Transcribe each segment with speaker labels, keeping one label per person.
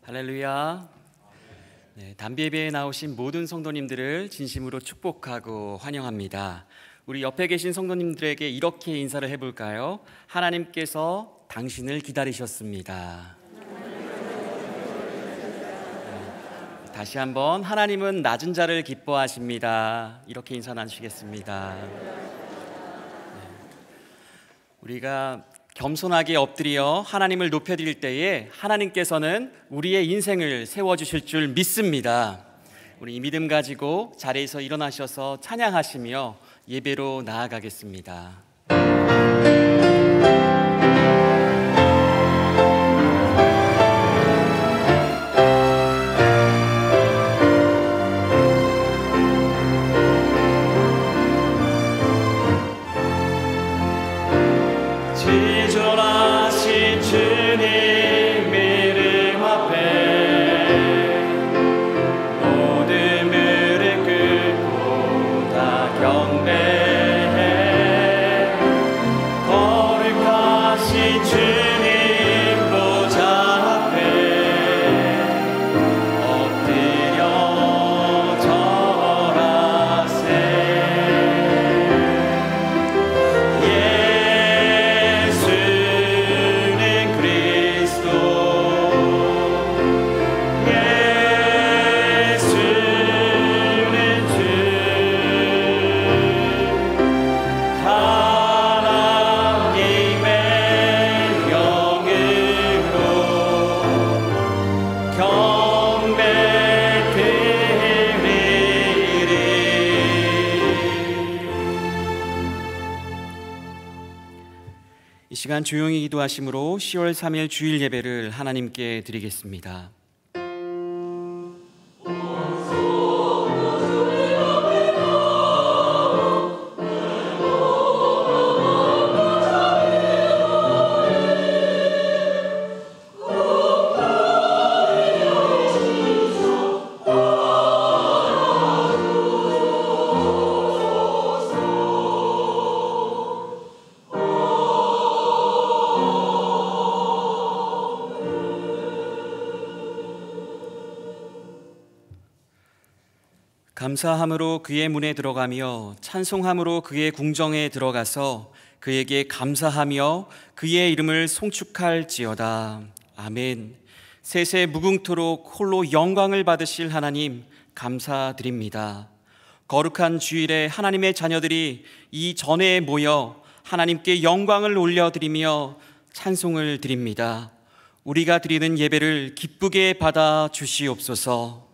Speaker 1: 할렐루야. 담비 예배에 나오신 모든 성도님들을 진심으로 축복하고 환영합니다. 우리 옆에 계신 성도님들에게 이렇게 인사를 해볼까요? 하나님께서 당신을 기다리셨습니다. 다시 한번, 하나님은 낮은 자를 기뻐하십니다. 이렇게 인사 나누시겠습니다. 우리가 겸손하게 엎드려 하나님을 높여드릴 때에 하나님께서는 우리의 인생을 세워주실 줄 믿습니다. 우리 이 믿음 가지고 자리에서 일어나셔서 찬양하시며 예배로 나아가겠습니다.
Speaker 2: 지존하신 주님 이름 앞에 모든 무릎 꿇고 다 경배해. 거룩하신 주님 보좌 앞에 엎드려 절하세.
Speaker 1: 이 시간 조용히 기도하심으로 10월 3일 주일 예배를 하나님께 드리겠습니다. 감사함으로 그의 문에 들어가며 찬송함으로 그의 궁정에 들어가서 그에게 감사하며 그의 이름을 송축할지어다. 아멘. 세세 무궁토록 홀로 영광을 받으실 하나님 감사드립니다. 거룩한 주일에 하나님의 자녀들이 이 전회에 모여 하나님께 영광을 올려드리며 찬송을 드립니다. 우리가 드리는 예배를 기쁘게 받아 주시옵소서.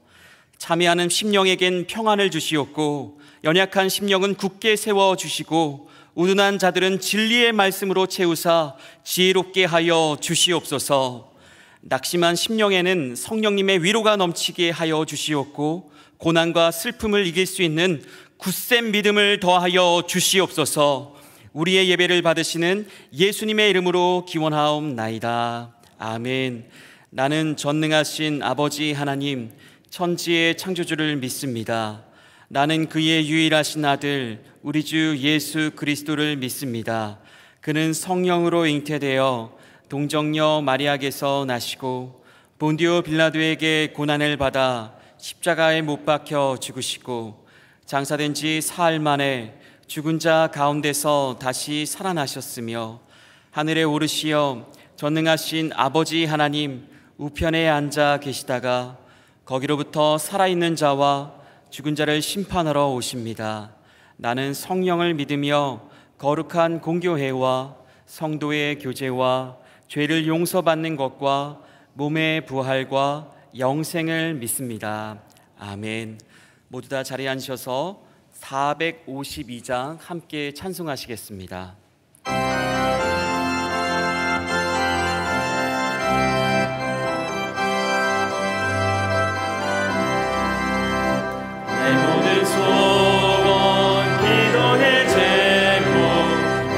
Speaker 1: 참여하는 심령에겐 평안을 주시옵고 연약한 심령은 굳게 세워주시고 우둔한 자들은 진리의 말씀으로 채우사 지혜롭게 하여 주시옵소서. 낙심한 심령에는 성령님의 위로가 넘치게 하여 주시옵고 고난과 슬픔을 이길 수 있는 굳센 믿음을 더하여 주시옵소서. 우리의 예배를 받으시는 예수님의 이름으로 기원하옵나이다. 아멘. 나는 전능하신 아버지 하나님 천지의 창조주를 믿습니다. 나는 그의 유일하신 아들 우리 주 예수 그리스도를 믿습니다. 그는 성령으로 잉태되어 동정녀 마리아에게서 나시고 본디오 빌라도에게 고난을 받아 십자가에 못 박혀 죽으시고 장사된 지 사흘 만에 죽은 자 가운데서 다시 살아나셨으며 하늘에 오르시어 전능하신 아버지 하나님 우편에 앉아 계시다가 거기로부터 살아있는 자와 죽은 자를 심판하러 오십니다. 나는 성령을 믿으며 거룩한 공교회와 성도의 교제와 죄를 용서받는 것과 몸의 부활과 영생을 믿습니다. 아멘. 모두 다 자리에 앉으셔서 452장 함께 찬송하시겠습니다.
Speaker 2: 소원 기도의 제목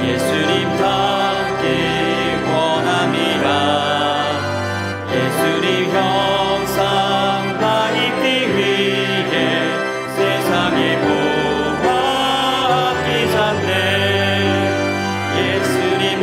Speaker 2: 예수님 닮기 원합니다. 예수님 형상 다 입기 위해 세상에 보아하기 전에 예수님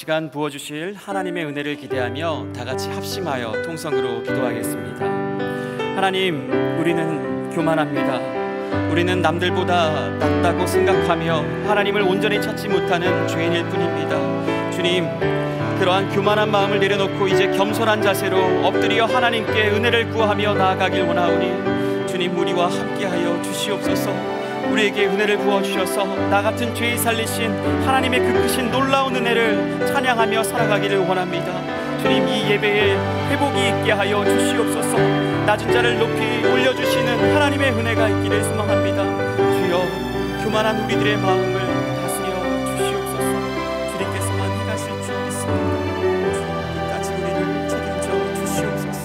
Speaker 1: 시간 부어주실 하나님의 은혜를 기대하며 다 같이 합심하여 통성으로 기도하겠습니다. 하나님, 우리는 교만합니다. 우리는 남들보다 낫다고 생각하며 하나님을 온전히 찾지 못하는 죄인일 뿐입니다. 주님, 그러한 교만한 마음을 내려놓고 이제 겸손한 자세로 엎드려 하나님께 은혜를 구하며 나아가길 원하오니 주님, 우리와 함께하여 주시옵소서. 우리에게 은혜를 부어주셔서 나 같은 죄인 살리신 하나님의 그 크신 놀라운 은혜를 찬양하며 살아가기를 원합니다. 주님, 이 예배에 회복이 있게 하여 주시옵소서. 낮은 자를 높이 올려주시는 하나님의 은혜가 있기를 소망합니다. 주여, 교만한 우리들의 마음을 다스려 주시옵소서. 주님께서만 해가실 줄 믿습니다. 주님, 끝까지 우리를 책임져 주시옵소서.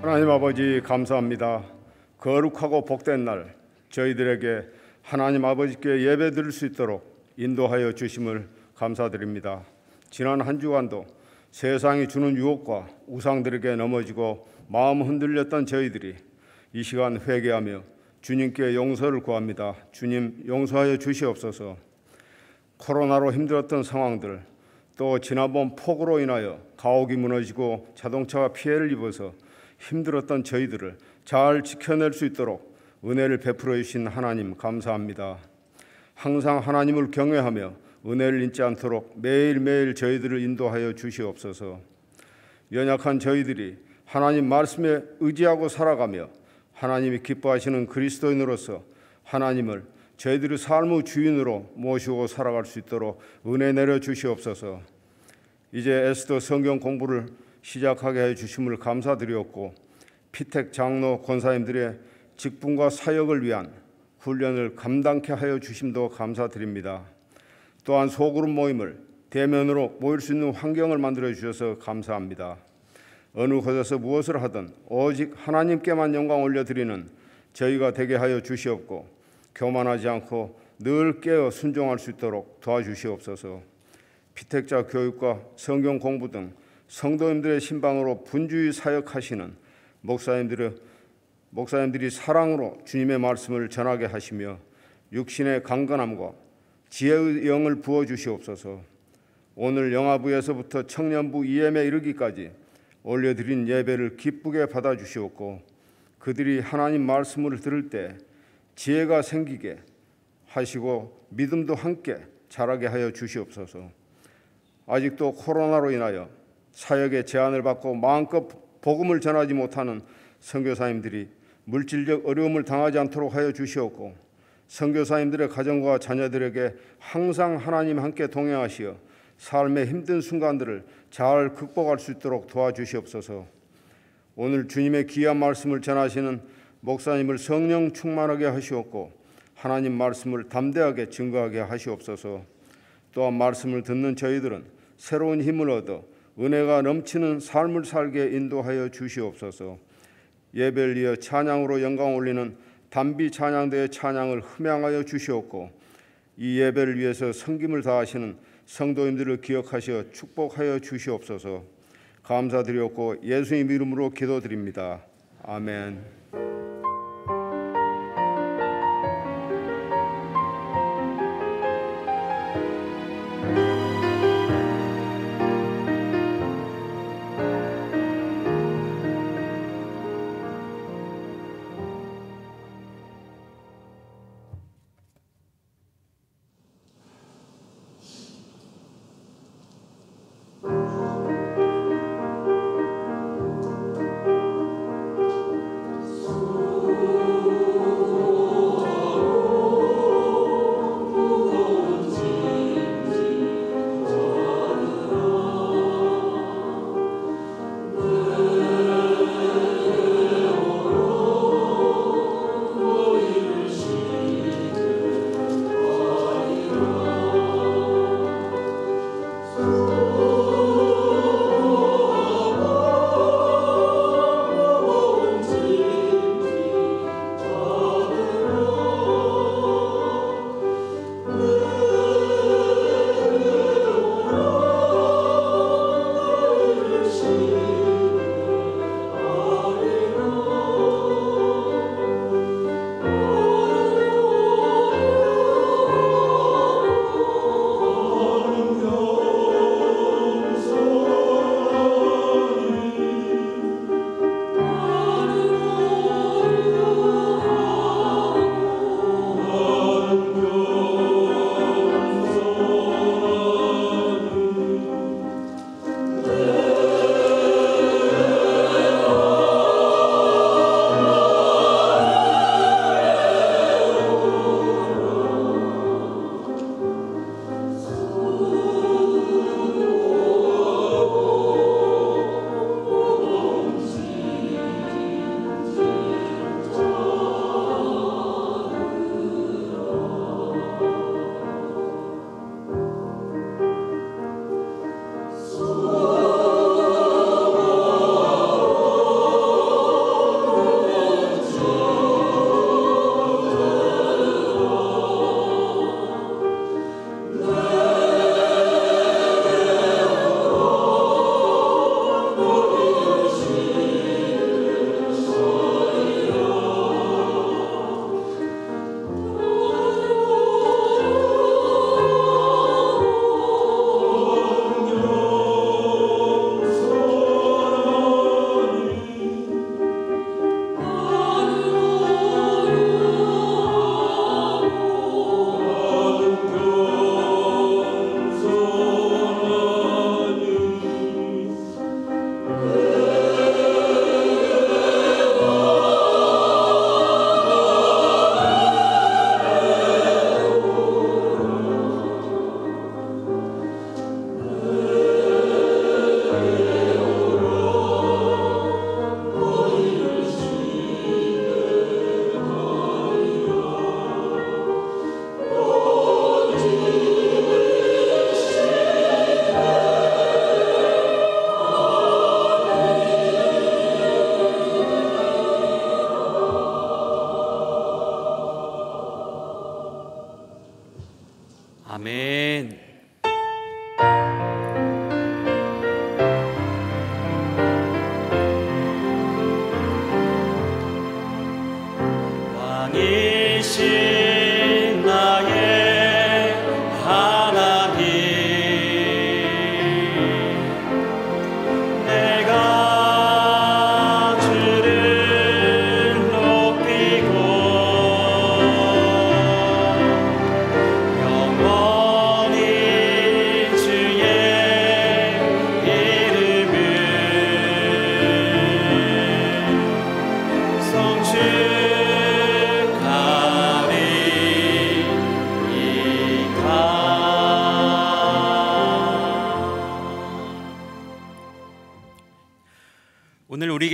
Speaker 3: 하나님 아버지, 감사합니다. 거룩하고 복된 날 저희들에게 하나님 아버지께 예배 드릴 수 있도록 인도하여 주심을 감사드립니다. 지난 한 주간도 세상이 주는 유혹과 우상들에게 넘어지고 마음 흔들렸던 저희들이 이 시간 회개하며 주님께 용서를 구합니다. 주님, 용서하여 주시옵소서. 코로나로 힘들었던 상황들, 또 지난번 폭우로 인하여 가옥이 무너지고 자동차가 피해를 입어서 힘들었던 저희들을 잘 지켜낼 수 있도록 은혜를 베풀어 주신 하나님 감사합니다. 항상 하나님을 경외하며 은혜를 잊지 않도록 매일매일 저희들을 인도하여 주시옵소서. 연약한 저희들이 하나님 말씀에 의지하고 살아가며 하나님이 기뻐하시는 그리스도인으로서 하나님을 저희들의 삶의 주인으로 모시고 살아갈 수 있도록 은혜 내려 주시옵소서. 이제 에스더 성경 공부를 시작하게 해 주심을 감사드렸고, 피택 장로 권사님들의 직분과 사역을 위한 훈련을 감당케 하여 주심도 감사드립니다. 또한 소그룹 모임을 대면으로 모일 수 있는 환경을 만들어 주셔서 감사합니다. 어느 곳에서 무엇을 하든 오직 하나님께만 영광 올려드리는 저희가 되게 하여 주시옵고, 교만하지 않고 늘 깨어 순종할 수 있도록 도와주시옵소서. 피택자 교육과 성경 공부 등 성도님들의 신방으로 분주히 사역하시는 목사님들이 사랑으로 주님의 말씀을 전하게 하시며 육신의 강건함과 지혜의 영을 부어주시옵소서. 오늘 영아부에서부터 청년부 EM에 이르기까지 올려드린 예배를 기쁘게 받아주시옵고, 그들이 하나님 말씀을 들을 때 지혜가 생기게 하시고 믿음도 함께 자라게 하여 주시옵소서. 아직도 코로나로 인하여 사역의 제한을 받고 마음껏 복음을 전하지 못하는 선교사님들이 물질적 어려움을 당하지 않도록 하여 주시옵고, 선교사님들의 가정과 자녀들에게 항상 하나님 함께 동행하시어 삶의 힘든 순간들을 잘 극복할 수 있도록 도와주시옵소서. 오늘 주님의 귀한 말씀을 전하시는 목사님을 성령 충만하게 하시옵고, 하나님 말씀을 담대하게 증거하게 하시옵소서. 또한 말씀을 듣는 저희들은 새로운 힘을 얻어 은혜가 넘치는 삶을 살게 인도하여 주시옵소서. 예배를 이어 찬양으로 영광 올리는 단비 찬양대의 찬양을 흠양하여 주시옵고, 이 예배를 위해서 섬김을 다하시는 성도님들을 기억하시어 축복하여 주시옵소서. 감사드렸고 예수님 이름으로 기도드립니다. 아멘.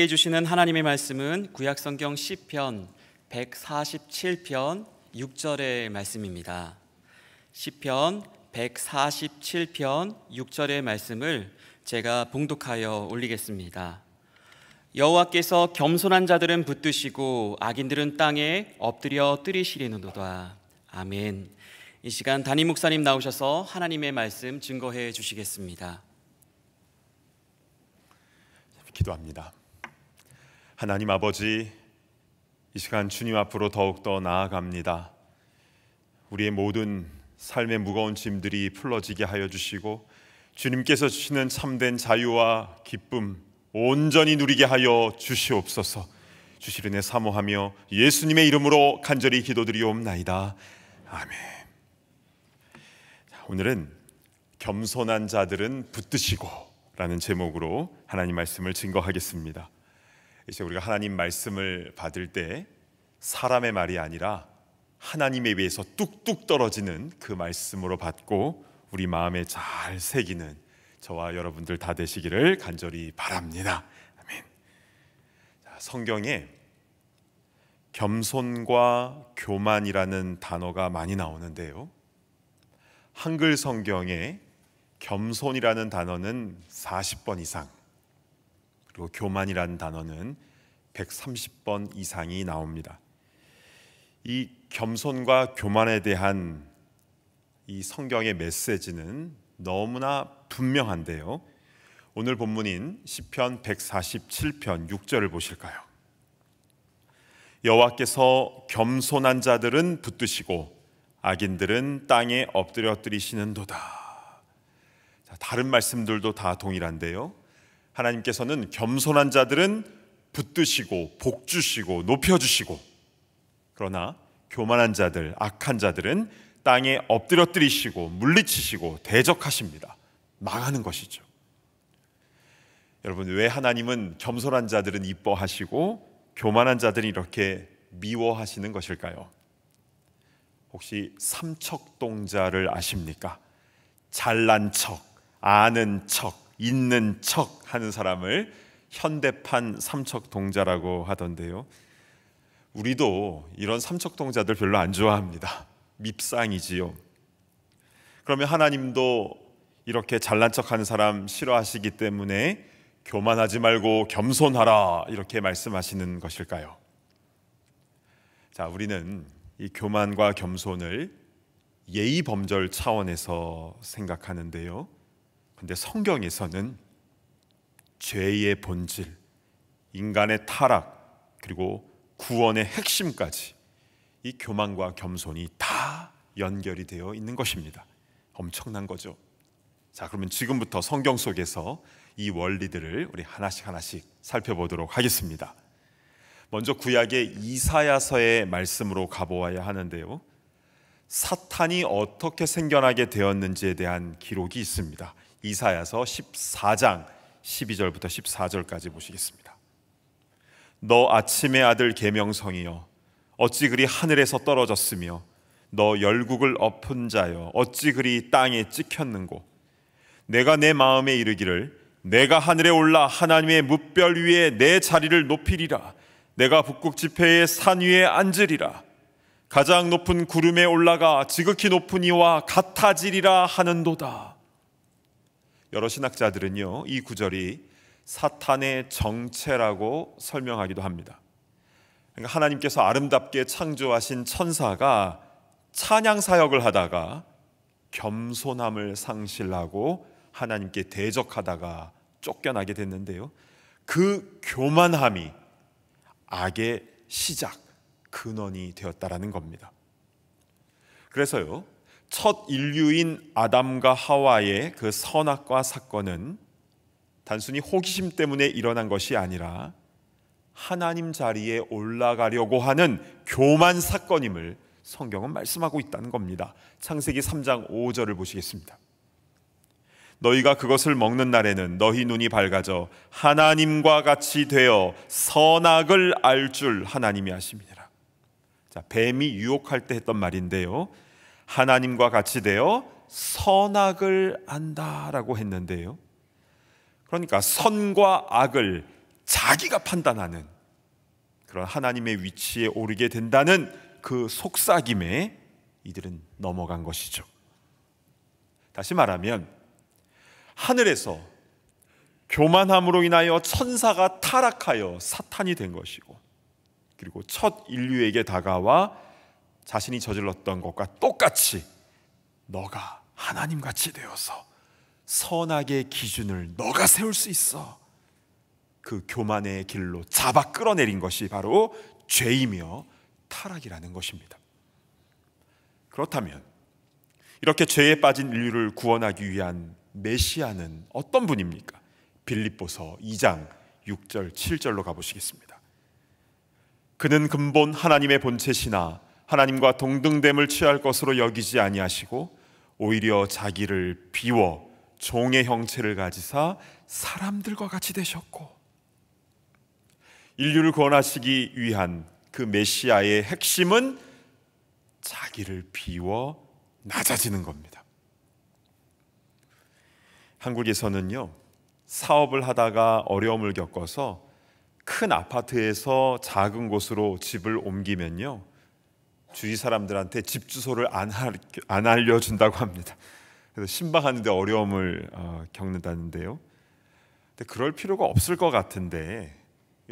Speaker 1: 우리에게 주시는 하나님의 말씀은 구약성경 시편 147편 6절의 말씀입니다. 시편 147편 6절의 말씀을 제가 봉독하여 올리겠습니다. 여호와께서 겸손한 자들은 붙드시고 악인들은 땅에 엎드려 뜨리시리로다. 아멘. 이 시간 담임 목사님 나오셔서 하나님의 말씀 증거해 주시겠습니다.
Speaker 4: 기도합니다. 하나님 아버지, 이 시간 주님 앞으로 더욱더 나아갑니다. 우리의 모든 삶의 무거운 짐들이 풀어지게 하여 주시고 주님께서 주시는 참된 자유와 기쁨 온전히 누리게 하여 주시옵소서. 주실 은혜 사모하며 예수님의 이름으로 간절히 기도드리옵나이다. 아멘. 오늘은 겸손한 자들은 붙드시고 라는 제목으로 하나님 말씀을 증거하겠습니다. 이제 우리가 하나님 말씀을 받을 때 사람의 말이 아니라 하나님에 비해서 뚝뚝 떨어지는 그 말씀으로 받고 우리 마음에 잘 새기는 저와 여러분들 다 되시기를 간절히 바랍니다. 아멘. 성경에 겸손과 교만이라는 단어가 많이 나오는데요, 한글 성경에 겸손이라는 단어는 40번 이상, 그리고 교만이라는 단어는 130번 이상이 나옵니다. 이 겸손과 교만에 대한 이 성경의 메시지는 너무나 분명한데요, 오늘 본문인 시편 147편 6절을 보실까요? 여호와께서 겸손한 자들은 붙드시고 악인들은 땅에 엎드려 뜨리시는도다. 다른 말씀들도 다 동일한데요, 하나님께서는 겸손한 자들은 붙드시고 복주시고 높여주시고, 그러나 교만한 자들, 악한 자들은 땅에 엎드려뜨리시고 물리치시고 대적하십니다. 망하는 것이죠. 여러분, 왜 하나님은 겸손한 자들은 이뻐하시고 교만한 자들은 이렇게 미워하시는 것일까요? 혹시 삼척동자를 아십니까? 잘난 척, 아는 척, 있는 척 하는 사람을 현대판 삼척동자라고 하던데요, 우리도 이런 삼척동자들 별로 안 좋아합니다. 밉상이지요. 그러면 하나님도 이렇게 잘난 척하는 사람 싫어하시기 때문에 교만하지 말고 겸손하라 이렇게 말씀하시는 것일까요? 자, 우리는 이 교만과 겸손을 예의 범절 차원에서 생각하는데요, 근데 성경에서는 죄의 본질, 인간의 타락, 그리고 구원의 핵심까지 이 교만과 겸손이 다 연결이 되어 있는 것입니다. 엄청난 거죠. 자, 그러면 지금부터 성경 속에서 이 원리들을 우리 하나씩 살펴보도록 하겠습니다. 먼저 구약의 이사야서의 말씀으로 가보아야 하는데요, 사탄이 어떻게 생겨나게 되었는지에 대한 기록이 있습니다. 이사야서 14장 12절부터 14절까지 보시겠습니다. 너 아침의 아들 계명성이여, 어찌 그리 하늘에서 떨어졌으며 너 열국을 엎은 자여, 어찌 그리 땅에 찍혔는고. 내가 내 마음에 이르기를 내가 하늘에 올라 하나님의 뭇별 위에 내 자리를 높이리라. 내가 북극 지폐의 산 위에 앉으리라. 가장 높은 구름에 올라가 지극히 높은 이와 같아지리라 하는도다. 여러 신학자들은요, 이 구절이 사탄의 정체라고 설명하기도 합니다. 그러니까 하나님께서 아름답게 창조하신 천사가 찬양 사역을 하다가 겸손함을 상실하고 하나님께 대적하다가 쫓겨나게 됐는데요, 그 교만함이 악의 시작, 근원이 되었다라는 겁니다. 그래서요, 첫 인류인 아담과 하와의 그 선악과 사건은 단순히 호기심 때문에 일어난 것이 아니라 하나님 자리에 올라가려고 하는 교만 사건임을 성경은 말씀하고 있다는 겁니다. 창세기 3장 5절을 보시겠습니다. 너희가 그것을 먹는 날에는 너희 눈이 밝아져 하나님과 같이 되어 선악을 알 줄 하나님이 아심이니라. 자, 뱀이 유혹할 때 했던 말인데요, 하나님과 같이 되어 선악을 안다라고 했는데요, 그러니까 선과 악을 자기가 판단하는 그런 하나님의 위치에 오르게 된다는 그 속삭임에 이들은 넘어간 것이죠. 다시 말하면 하늘에서 교만함으로 인하여 천사가 타락하여 사탄이 된 것이고, 그리고 첫 인류에게 다가와 자신이 저질렀던 것과 똑같이 너가 하나님같이 되어서 선악의 기준을 너가 세울 수 있어, 그 교만의 길로 잡아 끌어내린 것이 바로 죄이며 타락이라는 것입니다. 그렇다면 이렇게 죄에 빠진 인류를 구원하기 위한 메시아는 어떤 분입니까? 빌립보서 2장 6절 7절로 가보시겠습니다. 그는 근본 하나님의 본체시나 하나님과 동등됨을 취할 것으로 여기지 아니하시고 오히려 자기를 비워 종의 형체를 가지사 사람들과 같이 되셨고, 인류를 구원하시기 위한 그 메시아의 핵심은 자기를 비워 낮아지는 겁니다. 한국에서는요, 사업을 하다가 어려움을 겪어서 큰 아파트에서 작은 곳으로 집을 옮기면요, 주위 사람들한테 집 주소를 안 알려준다고 합니다. 그래서 신방하는데 어려움을 겪는다는데요. 근데 그럴 필요가 없을 것 같은데,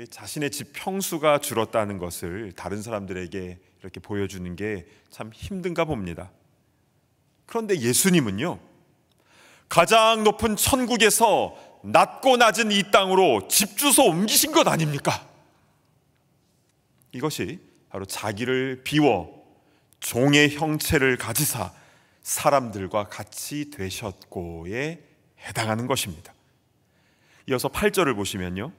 Speaker 4: 자신의 집 평수가 줄었다는 것을 다른 사람들에게 이렇게 보여주는 게 참 힘든가 봅니다. 그런데 예수님은요, 가장 높은 천국에서 낮고 낮은 이 땅으로 집 주소 옮기신 것 아닙니까? 이것이 바로 자기를 비워 종의 형체를 가지사 사람들과 같이 되셨고에 해당하는 것입니다. 이어서 8절을 보시면요,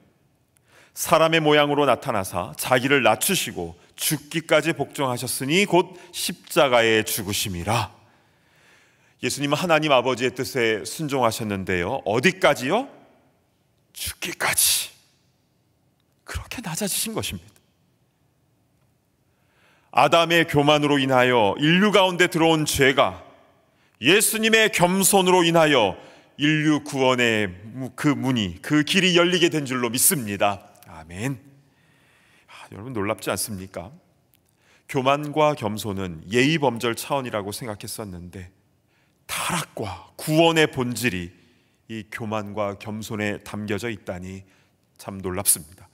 Speaker 4: 사람의 모양으로 나타나사 자기를 낮추시고 죽기까지 복종하셨으니 곧 십자가에 죽으심이라. 예수님은 하나님 아버지의 뜻에 순종하셨는데요, 어디까지요? 죽기까지. 그렇게 낮아지신 것입니다. 아담의 교만으로 인하여 인류 가운데 들어온 죄가 예수님의 겸손으로 인하여 인류 구원의 그 문이, 그 길이 열리게 된 줄로 믿습니다. 아멘. 여러분 놀랍지 않습니까? 교만과 겸손은 예의 범절 차원이라고 생각했었는데 타락과 구원의 본질이 이 교만과 겸손에 담겨져 있다니 참 놀랍습니다.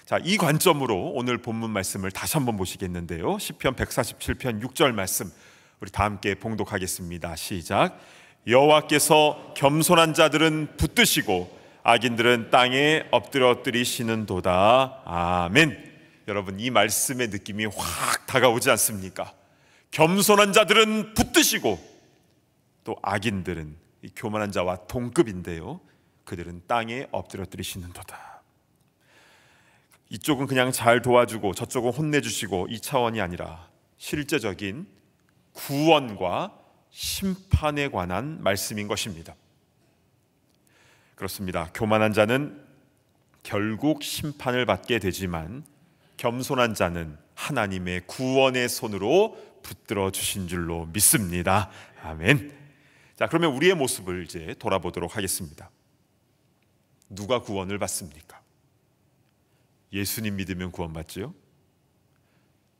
Speaker 4: 자, 이 관점으로 오늘 본문 말씀을 다시 한번 보시겠는데요, 시편 147편 6절 말씀 우리 다 함께 봉독하겠습니다. 시작. 여호와께서 겸손한 자들은 붙드시고 악인들은 땅에 엎드러뜨리시는도다. 아멘. 여러분, 이 말씀의 느낌이 확 다가오지 않습니까? 겸손한 자들은 붙드시고 또 악인들은 이 교만한 자와 동급인데요, 그들은 땅에 엎드러뜨리시는도다. 이쪽은 그냥 잘 도와주고 저쪽은 혼내주시고 이 차원이 아니라 실제적인 구원과 심판에 관한 말씀인 것입니다. 그렇습니다. 교만한 자는 결국 심판을 받게 되지만 겸손한 자는 하나님의 구원의 손으로 붙들어 주신 줄로 믿습니다. 아멘. 자, 그러면 우리의 모습을 이제 돌아보도록 하겠습니다. 누가 구원을 받습니까? 예수님 믿으면 구원받지요?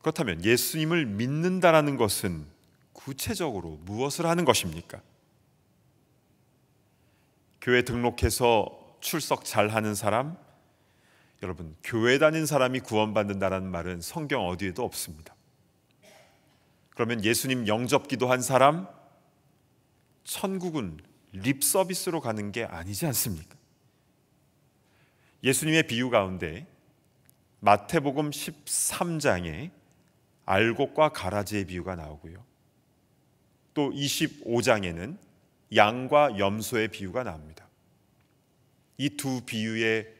Speaker 4: 그렇다면 예수님을 믿는다라는 것은 구체적으로 무엇을 하는 것입니까? 교회 등록해서 출석 잘하는 사람? 여러분, 교회 다닌 사람이 구원받는다라는 말은 성경 어디에도 없습니다. 그러면 예수님 영접기도 한 사람? 천국은 립 서비스로 가는 게 아니지 않습니까? 예수님의 비유 가운데 마태복음 13장에 알곡과 가라지의 비유가 나오고요, 또 25장에는 양과 염소의 비유가 나옵니다. 이 두 비유의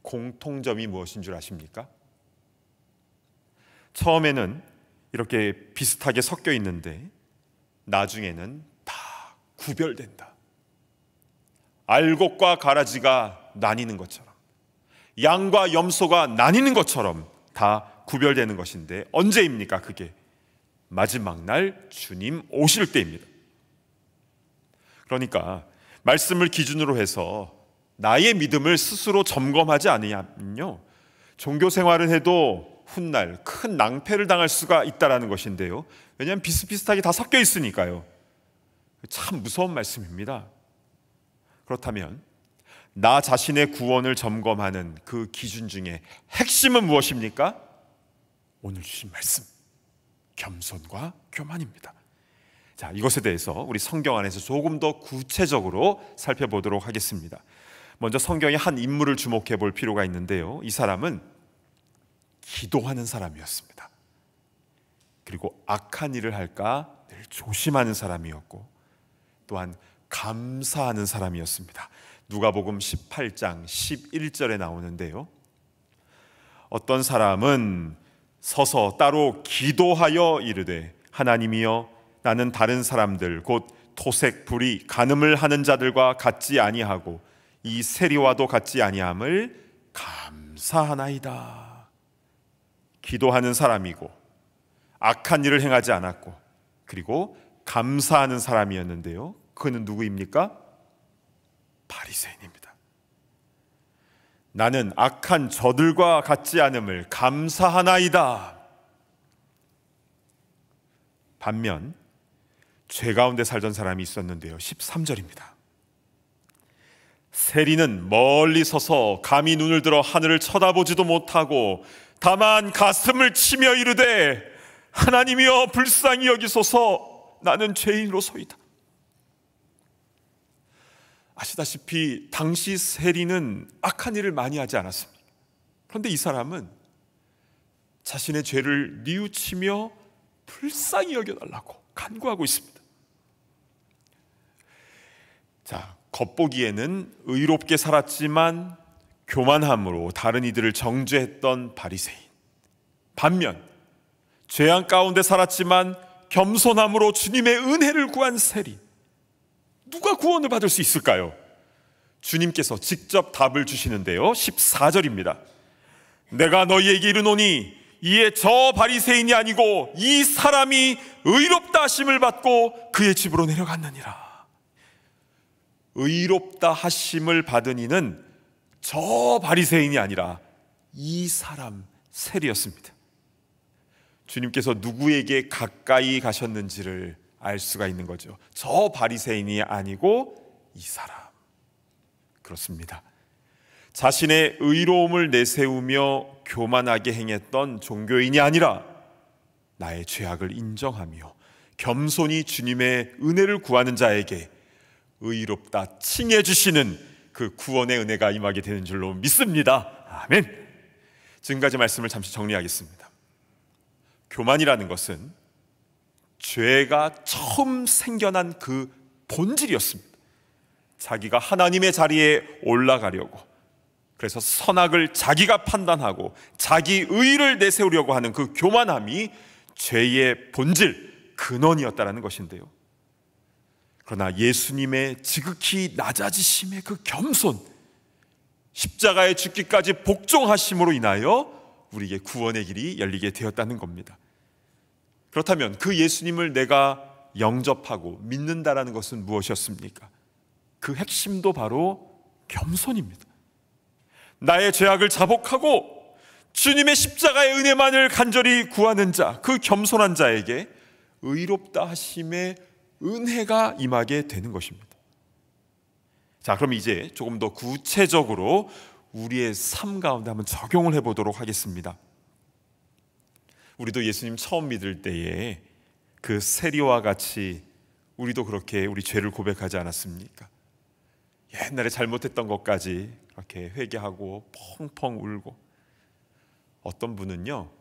Speaker 4: 공통점이 무엇인 줄 아십니까? 처음에는 이렇게 비슷하게 섞여 있는데 나중에는 다 구별된다. 알곡과 가라지가 나뉘는 것처럼, 양과 염소가 나뉘는 것처럼 다 구별되는 것인데 언제입니까? 그게 마지막 날 주님 오실 때입니다. 그러니까 말씀을 기준으로 해서 나의 믿음을 스스로 점검하지 않으면요, 종교 생활을 해도 훗날 큰 낭패를 당할 수가 있다는 것인데요. 왜냐하면 비슷비슷하게 다 섞여 있으니까요. 참 무서운 말씀입니다. 그렇다면 나 자신의 구원을 점검하는 그 기준 중에 핵심은 무엇입니까? 오늘 주신 말씀, 겸손과 교만입니다. 자, 이것에 대해서 우리 성경 안에서 조금 더 구체적으로 살펴보도록 하겠습니다. 먼저 성경의 한 인물을 주목해 볼 필요가 있는데요. 이 사람은 기도하는 사람이었습니다. 그리고 악한 일을 할까 늘 조심하는 사람이었고, 또한 감사하는 사람이었습니다. 누가복음 18장 11절에 나오는데요, 어떤 사람은 서서 따로 기도하여 이르되 하나님이여 나는 다른 사람들 곧 토색, 불의, 간음을 하는 자들과 같지 아니하고 이 세리와도 같지 아니함을 감사하나이다. 기도하는 사람이고 악한 일을 행하지 않았고 그리고 감사하는 사람이었는데요, 그는 누구입니까? 바리새인입니다. 나는 악한 저들과 같지 않음을 감사하나이다. 반면 죄 가운데 살던 사람이 있었는데요, 13절입니다. 세리는 멀리 서서 감히 눈을 들어 하늘을 쳐다보지도 못하고 다만 가슴을 치며 이르되 하나님이여 불쌍히 여기소서 나는 죄인으로소이다. 아시다시피 당시 세리는 악한 일을 많이 하지 않았습니다. 그런데 이 사람은 자신의 죄를 뉘우치며 불쌍히 여겨달라고 간구하고 있습니다. 자, 겉보기에는 의롭게 살았지만 교만함으로 다른 이들을 정죄했던 바리새인, 반면 죄악 가운데 살았지만 겸손함으로 주님의 은혜를 구한 세리, 누가 구원을 받을 수 있을까요? 주님께서 직접 답을 주시는데요, 14절입니다. 내가 너희에게 이르노니 이에 저 바리새인이 아니고 이 사람이 의롭다 하심을 받고 그의 집으로 내려갔느니라. 의롭다 하심을 받은 이는 저 바리새인이 아니라 이 사람 세리였습니다. 주님께서 누구에게 가까이 가셨는지를 알 수가 있는 거죠. 저 바리새인이 아니고 이 사람. 그렇습니다. 자신의 의로움을 내세우며 교만하게 행했던 종교인이 아니라 나의 죄악을 인정하며 겸손히 주님의 은혜를 구하는 자에게 의롭다 칭해 주시는 그 구원의 은혜가 임하게 되는 줄로 믿습니다. 아멘. 지금까지 말씀을 잠시 정리하겠습니다. 교만이라는 것은 죄가 처음 생겨난 그 본질이었습니다. 자기가 하나님의 자리에 올라가려고, 그래서 선악을 자기가 판단하고 자기 의를 내세우려고 하는 그 교만함이 죄의 본질, 근원이었다는 것인데요, 그러나 예수님의 지극히 낮아지심의 그 겸손, 십자가에 죽기까지 복종하심으로 인하여 우리에게 구원의 길이 열리게 되었다는 겁니다. 그렇다면 그 예수님을 내가 영접하고 믿는다라는 것은 무엇이었습니까? 그 핵심도 바로 겸손입니다. 나의 죄악을 자복하고 주님의 십자가의 은혜만을 간절히 구하는 자, 그 겸손한 자에게 의롭다 하심의 은혜가 임하게 되는 것입니다. 자, 그럼 이제 조금 더 구체적으로 우리의 삶 가운데 한번 적용을 해보도록 하겠습니다. 우리도 예수님 처음 믿을 때에 그 세리와 같이 우리도 그렇게 우리 죄를 고백하지 않았습니까? 옛날에 잘못했던 것까지 그렇게 회개하고 펑펑 울고, 어떤 분은요,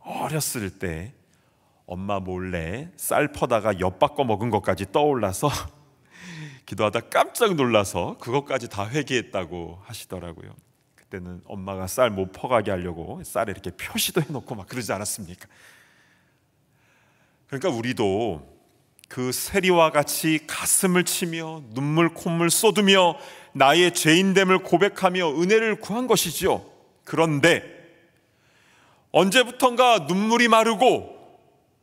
Speaker 4: 어렸을 때 엄마 몰래 쌀 퍼다가 엿바꿔 먹은 것까지 떠올라서 기도하다 깜짝 놀라서 그것까지 다 회개했다고 하시더라고요. 그때는 엄마가 쌀 못 퍼가게 하려고 쌀에 이렇게 표시도 해놓고 막 그러지 않았습니까? 그러니까 우리도 그 세리와 같이 가슴을 치며 눈물 콧물 쏟으며 나의 죄인됨을 고백하며 은혜를 구한 것이죠. 그런데 언제부턴가 눈물이 마르고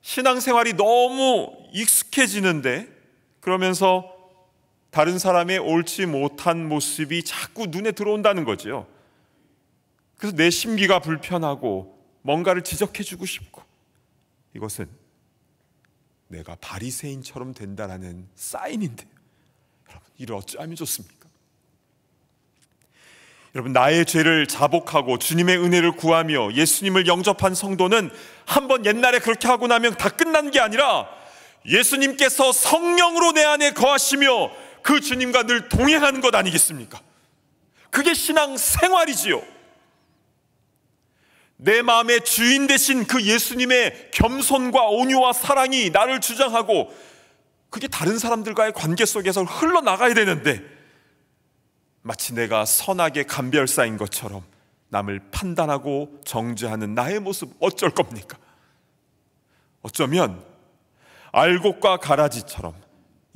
Speaker 4: 신앙생활이 너무 익숙해지는데, 그러면서 다른 사람의 옳지 못한 모습이 자꾸 눈에 들어온다는 거죠. 그래서 내 심기가 불편하고 뭔가를 지적해주고 싶고, 이것은 내가 바리새인처럼 된다라는 사인인데요. 여러분, 이를 어찌하면 좋습니까? 여러분, 나의 죄를 자복하고 주님의 은혜를 구하며 예수님을 영접한 성도는 한번 옛날에 그렇게 하고 나면 다 끝난 게 아니라 예수님께서 성령으로 내 안에 거하시며 그 주님과 늘 동행하는 것 아니겠습니까? 그게 신앙 생활이지요. 내 마음의 주인 되신 그 예수님의 겸손과 온유와 사랑이 나를 주장하고, 그게 다른 사람들과의 관계 속에서 흘러나가야 되는데, 마치 내가 선악의 감별사인 것처럼 남을 판단하고 정죄하는 나의 모습, 어쩔 겁니까? 어쩌면 알곡과 가라지처럼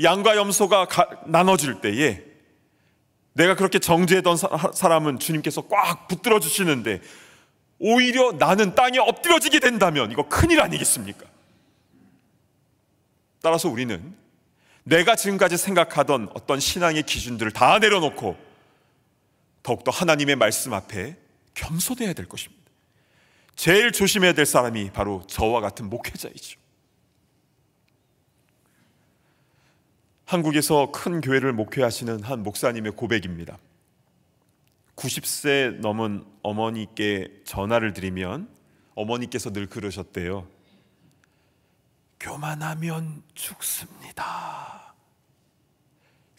Speaker 4: 양과 염소가 나눠질 때에 내가 그렇게 정죄했던 사람은 주님께서 꽉 붙들어 주시는데, 오히려 나는 땅에 엎드려지게 된다면 이거 큰일 아니겠습니까? 따라서 우리는 내가 지금까지 생각하던 어떤 신앙의 기준들을 다 내려놓고 더욱더 하나님의 말씀 앞에 겸손해야 될 것입니다. 제일 조심해야 될 사람이 바로 저와 같은 목회자이죠. 한국에서 큰 교회를 목회하시는 한 목사님의 고백입니다. 90세 넘은 어머니께 전화를 드리면 어머니께서 늘 그러셨대요. 교만하면 죽습니다.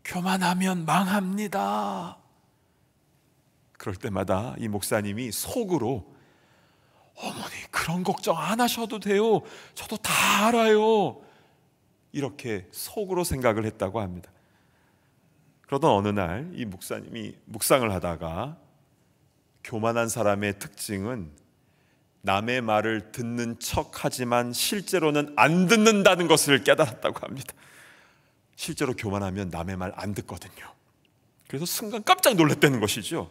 Speaker 4: 교만하면 망합니다. 그럴 때마다 이 목사님이 속으로, 어머니 그런 걱정 안 하셔도 돼요. 저도 다 알아요. 이렇게 속으로 생각을 했다고 합니다. 그러던 어느 날 이 목사님이 묵상을 하다가 교만한 사람의 특징은 남의 말을 듣는 척하지만 실제로는 안 듣는다는 것을 깨달았다고 합니다. 실제로 교만하면 남의 말 안 듣거든요. 그래서 순간 깜짝 놀랐다는 것이죠.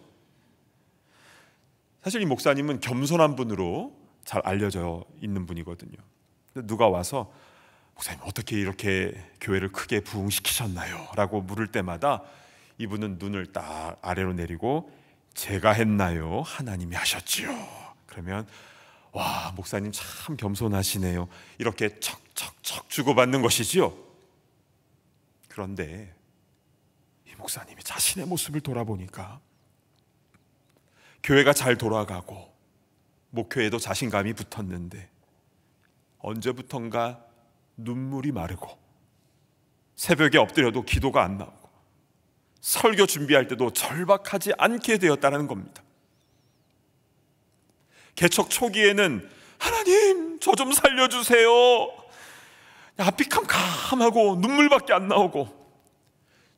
Speaker 4: 사실 이 목사님은 겸손한 분으로 잘 알려져 있는 분이거든요. 누가 와서 목사님 어떻게 이렇게 교회를 크게 부흥시키셨나요? 라고 물을 때마다 이분은 눈을 딱 아래로 내리고 제가 했나요? 하나님이 하셨지요. 그러면 와, 목사님 참 겸손하시네요. 이렇게 척척척 주고받는 것이지요. 그런데 이 목사님이 자신의 모습을 돌아보니까 교회가 잘 돌아가고 목회에도 자신감이 붙었는데 언제부턴가 눈물이 마르고 새벽에 엎드려도 기도가 안 나오고 설교 준비할 때도 절박하지 않게 되었다는 겁니다. 개척 초기에는 하나님 저 좀 살려주세요, 앞이 캄캄하고 눈물밖에 안 나오고,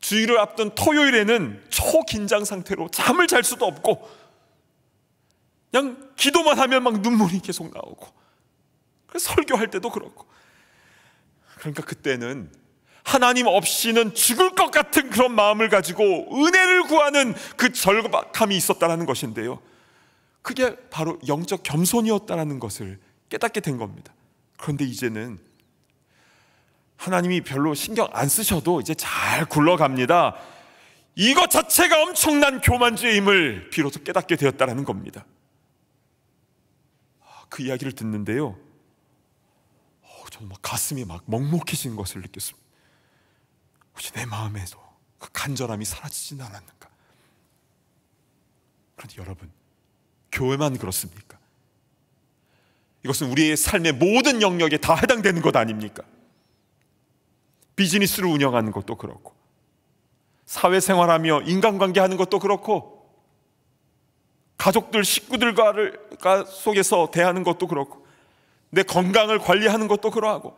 Speaker 4: 주일을 앞둔 토요일에는 초긴장 상태로 잠을 잘 수도 없고 그냥 기도만 하면 막 눈물이 계속 나오고, 그래서 설교할 때도 그렇고, 그러니까 그때는 하나님 없이는 죽을 것 같은 그런 마음을 가지고 은혜를 구하는 그 절박함이 있었다는 것인데요, 그게 바로 영적 겸손이었다는 것을 깨닫게 된 겁니다. 그런데 이제는 하나님이 별로 신경 안 쓰셔도 이제 잘 굴러갑니다. 이것 자체가 엄청난 교만죄임을 비로소 깨닫게 되었다는 겁니다. 그 이야기를 듣는데요, 저는 막 가슴이 막 먹먹해진 것을 느꼈습니다. 혹시 내 마음에도 그 간절함이 사라지진 않았는가? 그런데 여러분, 교회만 그렇습니까? 이것은 우리의 삶의 모든 영역에 다 해당되는 것 아닙니까? 비즈니스를 운영하는 것도 그렇고, 사회생활하며 인간관계하는 것도 그렇고, 가족들, 식구들과 속에서 대하는 것도 그렇고, 내 건강을 관리하는 것도 그러하고,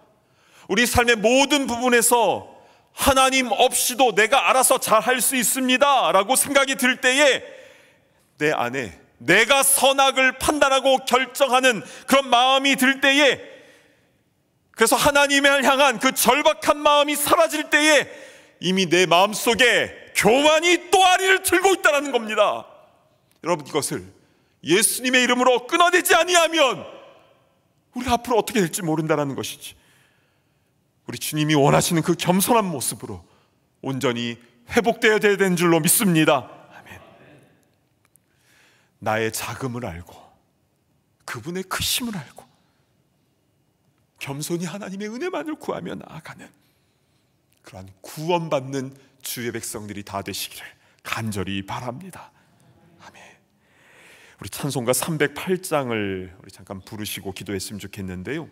Speaker 4: 우리 삶의 모든 부분에서 하나님 없이도 내가 알아서 잘 할 수 있습니다 라고 생각이 들 때에 내 안에 내가 선악을 판단하고 결정하는 그런 마음이 들 때에, 그래서 하나님을 향한 그 절박한 마음이 사라질 때에 이미 내 마음속에 교만이 또아리를 들고 있다는 겁니다. 여러분, 이것을 예수님의 이름으로 끊어내지 아니하면 우리가 앞으로 어떻게 될지 모른다는 것이지. 우리 주님이 원하시는 그 겸손한 모습으로 온전히 회복되어야 되는 줄로 믿습니다. 아멘. 나의 작음을 알고 그분의 크심을 알고 겸손히 하나님의 은혜만을 구하며 나아가는 그러한 구원받는 주의 백성들이 다 되시기를 간절히 바랍니다. 아멘. 우리 찬송가 308장을 우리 잠깐 부르시고 기도했으면 좋겠는데요,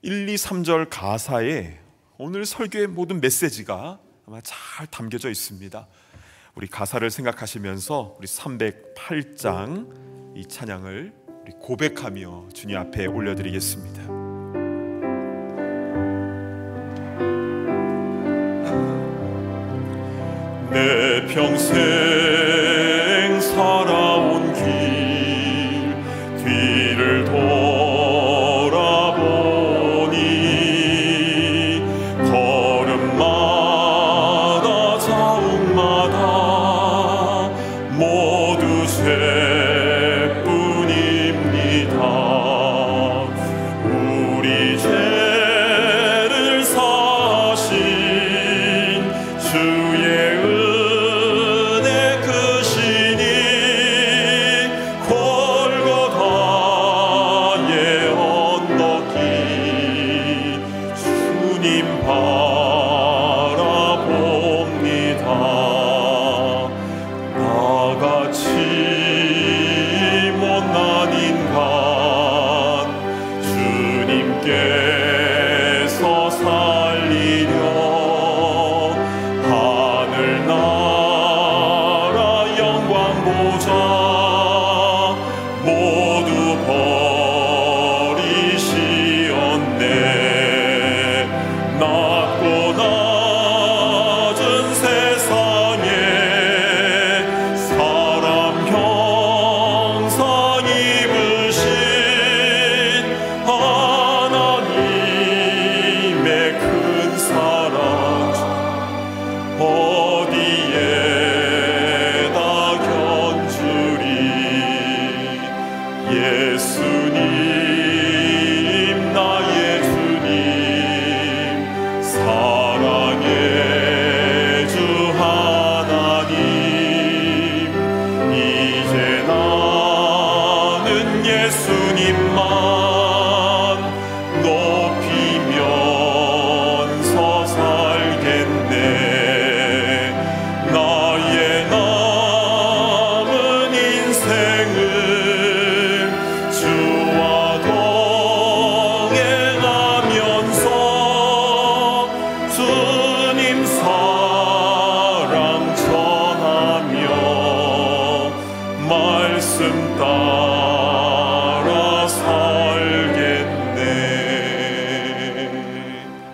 Speaker 4: 1, 2, 3절 가사에 오늘 설교의 모든 메시지가 아마 잘 담겨져 있습니다. 우리 가사를 생각하시면서 우리 308장 이 찬양을 우리 고백하며 주님 앞에 올려드리겠습니다.
Speaker 2: 내 평생 살아온 길 뒤를 돌아보니 걸음마다 자욱마다 모두 죄뿐입니다. 우리 죄를 사신 주의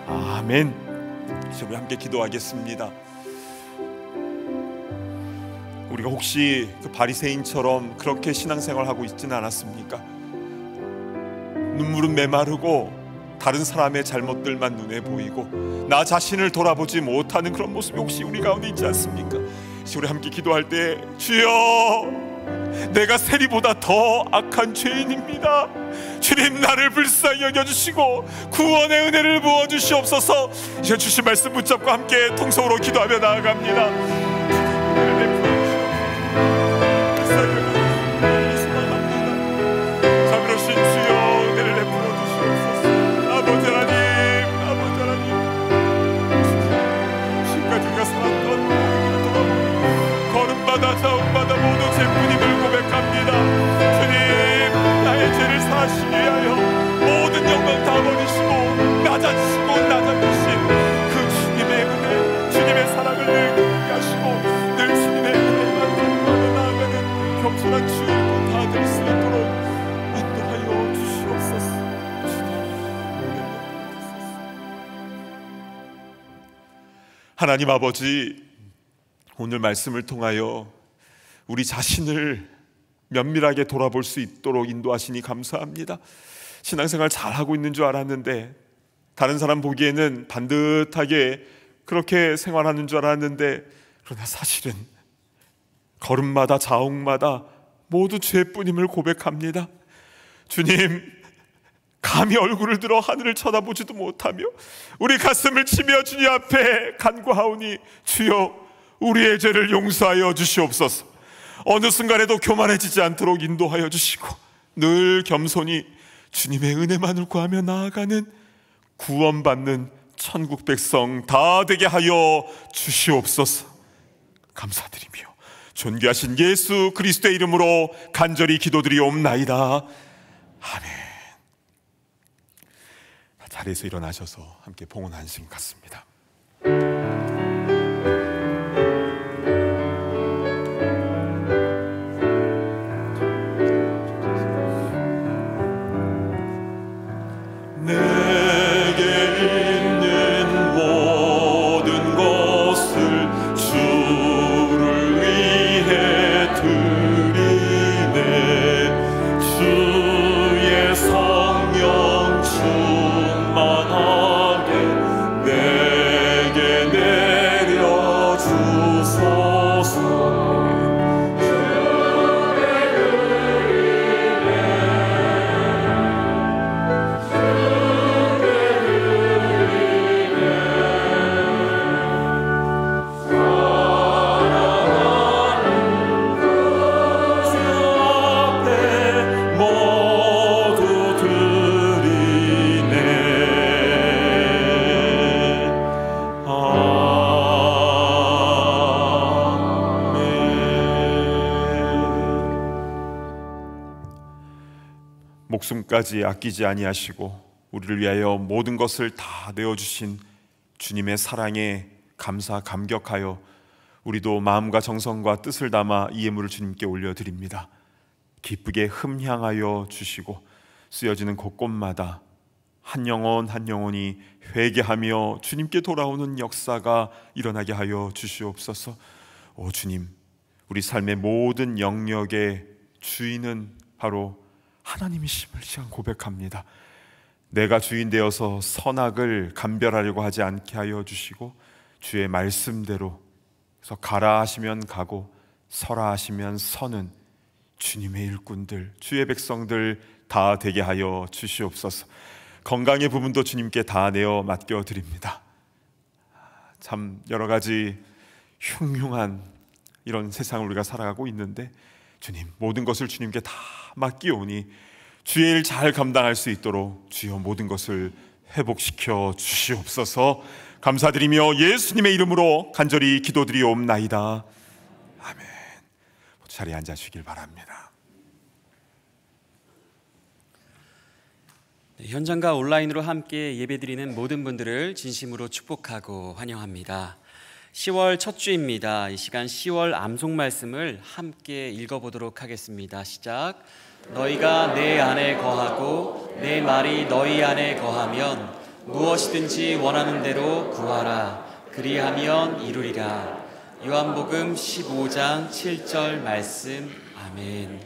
Speaker 4: 아멘. 이제 우리 함께 기도하겠습니다. 우리가 혹시 그 바리새인처럼 그렇게 신앙생활하고 있지는 않았습니까? 눈물은 메마르고 다른 사람의 잘못들만 눈에 보이고 나 자신을 돌아보지 못하는 그런 모습이 혹시 우리 가운데 있지 않습니까? 이제 우리 함께 기도할 때, 주여, 내가 세리보다 더 악한 죄인입니다. 주님, 나를 불쌍히 여겨주시고 구원의 은혜를 부어주시옵소서. 이제 주신 말씀 붙잡고 함께 통성으로 기도하며 나아갑니다. 자비로우신 주여, 은혜를 베풀어 주시옵소서. 아버지 하나님, 아버지 하나님, 지금까지 우리가 살았던 모든 길을 돌아보니 걸음마다 자욱마다 모두 죄뿐임을 고백합니다. 주님, 나의 죄를 사하시기 위하여 모든 영광 다 버리시고 낮아지시고 낮아지신 그 주님의 은혜, 주님의 사랑을 늘 기쁘게 하시고 늘 주님의 은혜만 전하며 나아가는 겸손한 주일도 다 될 수 있도록 인도하여 주시옵소서. 하나님 아버지, 오늘 말씀을 통하여 우리 자신을 면밀하게 돌아볼 수 있도록 인도하시니 감사합니다. 신앙생활 잘하고 있는 줄 알았는데, 다른 사람 보기에는 반듯하게 그렇게 생활하는 줄 알았는데, 그러나 사실은 걸음마다 자욱마다 모두 죄뿐임을 고백합니다. 주님, 감히 얼굴을 들어 하늘을 쳐다보지도 못하며 우리 가슴을 치며 주님 앞에 간구하오니 주여 우리의 죄를 용서하여 주시옵소서. 어느 순간에도 교만해지지 않도록 인도하여 주시고 늘 겸손히 주님의 은혜만을 구하며 나아가는 구원받는 천국 백성 다 되게 하여 주시옵소서. 감사드리며 존귀하신 예수 그리스도의 이름으로 간절히 기도드리옵나이다. 아멘. 자리에서 일어나셔서 함께 봉헌 한신 갖습니다. 목숨까지 아끼지 아니하시고 우리를 위하여 모든 것을 다 내어주신 주님의 사랑에 감사 감격하여 우리도 마음과 정성과 뜻을 담아 이 예물을 주님께 올려드립니다. 기쁘게 흠향하여 주시고 쓰여지는 곳곳마다 한 영혼 한 영혼이 회개하며 주님께 돌아오는 역사가 일어나게 하여 주시옵소서. 오 주님, 우리 삶의 모든 영역의 주인은 바로 하나님이심을 시간 고백합니다. 내가 주인 되어서 선악을 감별하려고 하지 않게 하여 주시고 주의 말씀대로 그래서 가라 하시면 가고 서라 하시면 서는 주님의 일꾼들, 주의 백성들 다 되게 하여 주시옵소서. 건강의 부분도 주님께 다 내어 맡겨드립니다. 참 여러 가지 흉흉한 이런 세상을 우리가 살아가고 있는데 주님 모든 것을 주님께 다 맡기오니 주의 일 잘 감당할 수 있도록 주여 모든 것을 회복시켜 주시옵소서. 감사드리며 예수님의 이름으로 간절히 기도드리옵나이다. 아멘. 자리에 앉아주시길 바랍니다.
Speaker 1: 현장과 온라인으로 함께 예배드리는 모든 분들을 진심으로 축복하고 환영합니다. 10월 첫 주입니다. 이 시간 10월 암송 말씀을 함께 읽어보도록 하겠습니다. 시작. 너희가 내 안에 거하고 내 말이 너희 안에 거하면 무엇이든지 원하는 대로 구하라. 그리하면 이루리라. 요한복음 15장 7절 말씀. 아멘.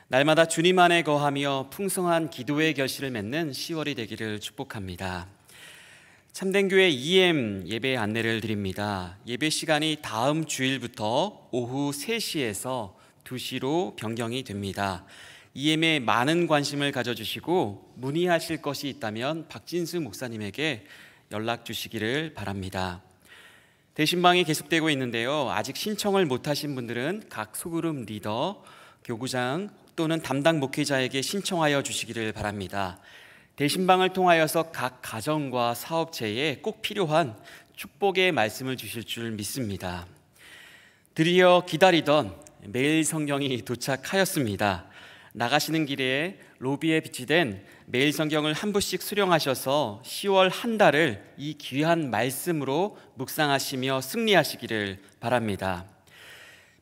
Speaker 1: 날마다 주님 안에 거하며 풍성한 기도의 결실을 맺는 10월이 되기를 축복합니다. 참된교회 EM 예배 안내를 드립니다. 예배 시간이 다음 주일부터 오후 3시에서 2시로 변경이 됩니다. EM에 많은 관심을 가져주시고 문의하실 것이 있다면 박진수 목사님에게 연락 주시기를 바랍니다. 대신방이 계속되고 있는데요. 아직 신청을 못하신 분들은 각 소그룹 리더, 교구장 또는 담당 목회자에게 신청하여 주시기를 바랍니다. 대신방을 통하여서 각 가정과 사업체에 꼭 필요한 축복의 말씀을 주실 줄 믿습니다. 드디어 기다리던 매일 성경이 도착하였습니다. 나가시는 길에 로비에 비치된 매일 성경을 한 부씩 수령하셔서 10월 한 달을 이 귀한 말씀으로 묵상하시며 승리하시기를 바랍니다.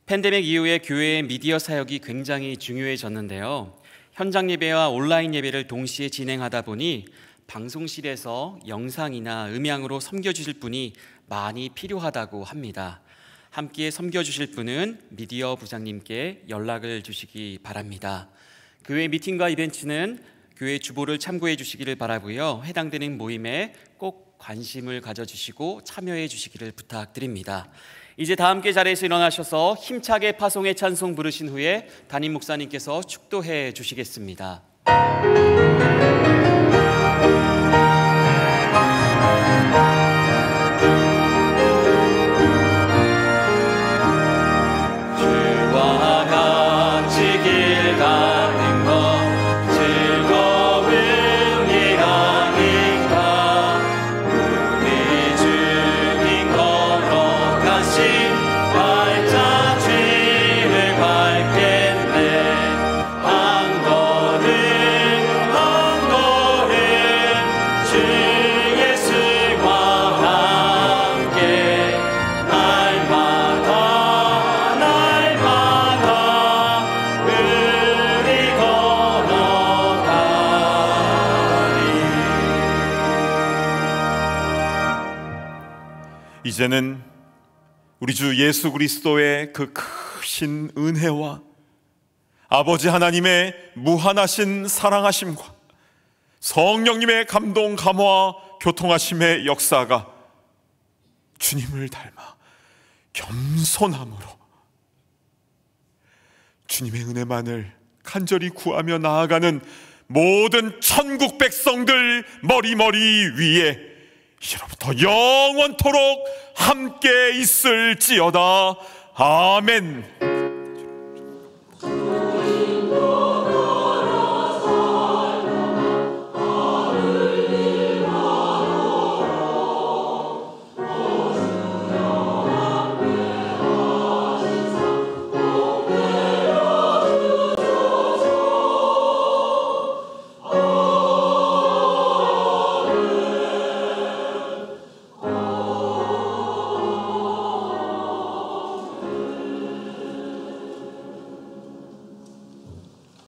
Speaker 1: 팬데믹 이후에 교회의 미디어 사역이 굉장히 중요해졌는데요. 현장 예배와 온라인 예배를 동시에 진행하다 보니 방송실에서 영상이나 음향으로 섬겨주실 분이 많이 필요하다고 합니다. 함께 섬겨주실 분은 미디어 부장님께 연락을 주시기 바랍니다. 교회 미팅과 이벤트는 교회 주보를 참고해 주시기를 바라고요. 해당되는 모임에 꼭 관심을 가져주시고 참여해 주시기를 부탁드립니다. 이제 다 함께 자리에서 일어나셔서 힘차게 파송의 찬송 부르신 후에 담임 목사님께서 축도해 주시겠습니다.
Speaker 4: 이제는 우리 주 예수 그리스도의 그 크신 은혜와 아버지 하나님의 무한하신 사랑하심과 성령님의 감동 감화 교통하심의 역사가 주님을 닮아 겸손함으로 주님의 은혜만을 간절히 구하며 나아가는 모든 천국 백성들 머리머리 위에 이제로부터 영원토록 함께 있을지어다. 아멘.